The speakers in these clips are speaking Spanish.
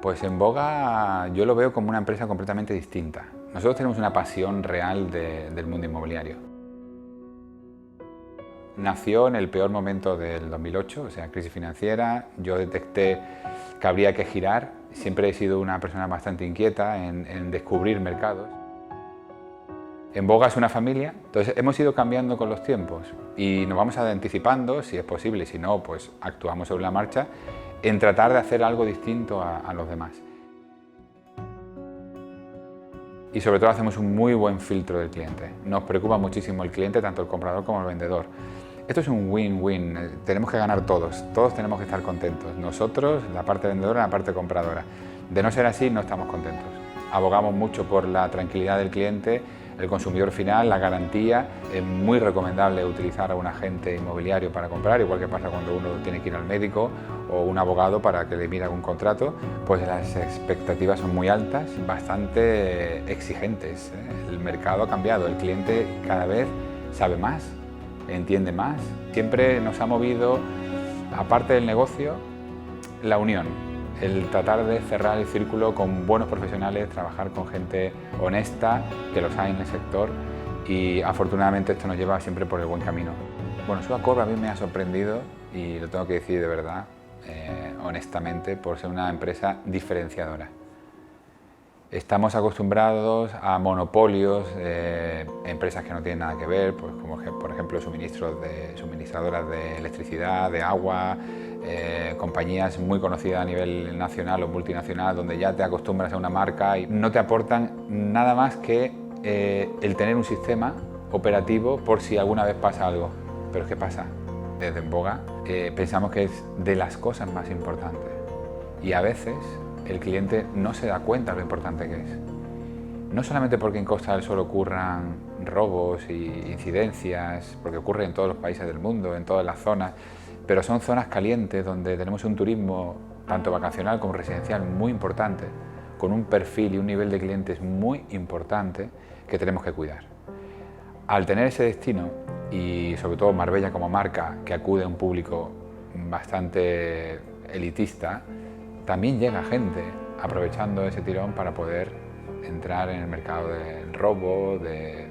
Pues en Boga yo lo veo como una empresa completamente distinta. Nosotros tenemos una pasión real del mundo inmobiliario. Nació en el peor momento del 2008, o sea, crisis financiera. Yo detecté que habría que girar. Siempre he sido una persona bastante inquieta en descubrir mercados. En Boga es una familia, entonces hemos ido cambiando con los tiempos y nos vamos anticipando, si es posible, y si no, pues actuamos sobre la marcha, en tratar de hacer algo distinto a los demás. Y sobre todo hacemos un muy buen filtro del cliente. Nos preocupa muchísimo el cliente, tanto el comprador como el vendedor. Esto es un win-win, tenemos que ganar todos tenemos que estar contentos. Nosotros, la parte vendedora, la parte compradora. De no ser así, no estamos contentos. Abogamos mucho por la tranquilidad del cliente, el consumidor final, la garantía. Es muy recomendable utilizar a un agente inmobiliario para comprar, igual que pasa cuando uno tiene que ir al médico o un abogado para que le mire algún contrato. Pues las expectativas son muy altas, bastante exigentes. El mercado ha cambiado, el cliente cada vez sabe más, entiende más. Siempre nos ha movido, aparte del negocio, la unión. El tratar de cerrar el círculo con buenos profesionales, trabajar con gente honesta, que los hay en el sector, y afortunadamente esto nos lleva siempre por el buen camino. Bueno, SUACORP a mí me ha sorprendido, y lo tengo que decir de verdad, honestamente, por ser una empresa diferenciadora. Estamos acostumbrados a monopolios, empresas que no tienen nada que ver, pues como por ejemplo suministradoras de electricidad, de agua, compañías muy conocidas a nivel nacional o multinacional, donde ya te acostumbras a una marca y no te aportan nada más que el tener un sistema operativo por si alguna vez pasa algo. Pero ¿qué pasa? Desde en Boga pensamos que es de las cosas más importantes y a veces el cliente no se da cuenta de lo importante que es. No solamente porque en Costa del Sol ocurran robos e incidencias, porque ocurre en todos los países del mundo, en todas las zonas, pero son zonas calientes donde tenemos un turismo tanto vacacional como residencial muy importante, con un perfil y un nivel de clientes muy importante que tenemos que cuidar. Al tener ese destino, y sobre todo Marbella como marca, que acude a un público bastante elitista, también llega gente aprovechando ese tirón para poder entrar en el mercado del robo, de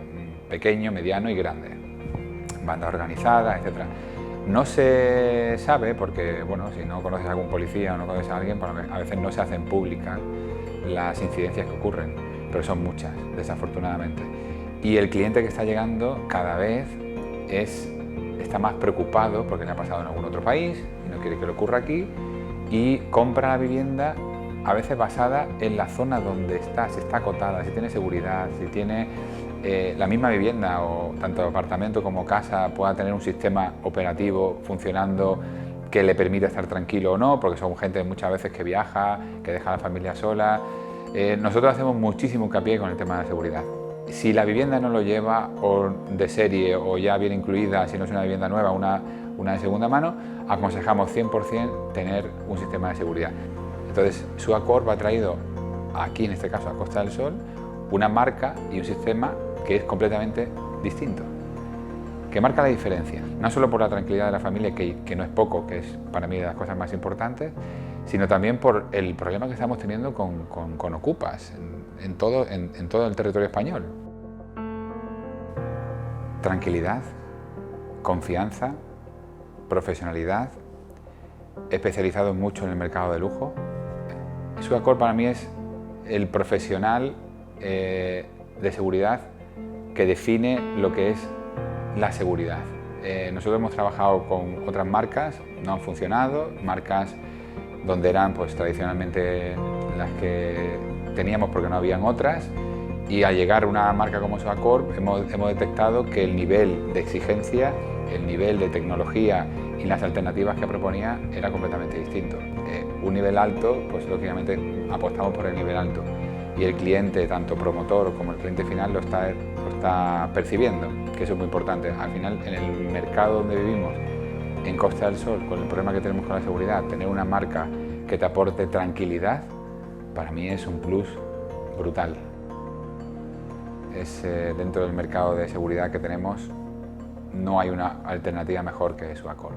pequeño, mediano y grande. Bandas organizadas, etc. No se sabe porque, bueno, si no conoces a algún policía o no conoces a alguien, a veces no se hacen públicas las incidencias que ocurren, pero son muchas, desafortunadamente. Y el cliente que está llegando cada vez está más preocupado porque le ha pasado en algún otro país y no quiere que le ocurra aquí, y compra la vivienda a veces basada en la zona donde está, si está acotada, si tiene seguridad, si tiene la misma vivienda o tanto apartamento como casa pueda tener un sistema operativo funcionando que le permita estar tranquilo o no, porque son gente muchas veces que viaja, que deja a la familia sola. Nosotros hacemos muchísimo hincapié con el tema de la seguridad. Si la vivienda no lo lleva o de serie o ya viene incluida, si no es una vivienda nueva, una de segunda mano, aconsejamos 100% tener un sistema de seguridad. Entonces, SUACORP ha traído aquí, en este caso a Costa del Sol, una marca y un sistema que es completamente distinto, que marca la diferencia, no solo por la tranquilidad de la familia, que no es poco, que es para mí de las cosas más importantes, sino también por el problema que estamos teniendo con ocupas en todo el territorio español. Tranquilidad, confianza, profesionalidad, especializado mucho en el mercado de lujo. SUACORP para mí es el profesional de seguridad que define lo que es la seguridad. Nosotros hemos trabajado con otras marcas, no han funcionado, marcas donde eran pues tradicionalmente las que teníamos porque no habían otras, y al llegar a una marca como SUACORP hemos detectado que el nivel de exigencia, el nivel de tecnología y las alternativas que proponía era completamente distinto. Un nivel alto, pues lógicamente apostamos por el nivel alto y el cliente, tanto promotor como el cliente final, lo está percibiendo, que eso es muy importante. Al final, en el mercado donde vivimos, en Costa del Sol, con el problema que tenemos con la seguridad, tener una marca que te aporte tranquilidad, para mí es un plus brutal. Dentro del mercado de seguridad que tenemos, no hay una alternativa mejor que SUACORP.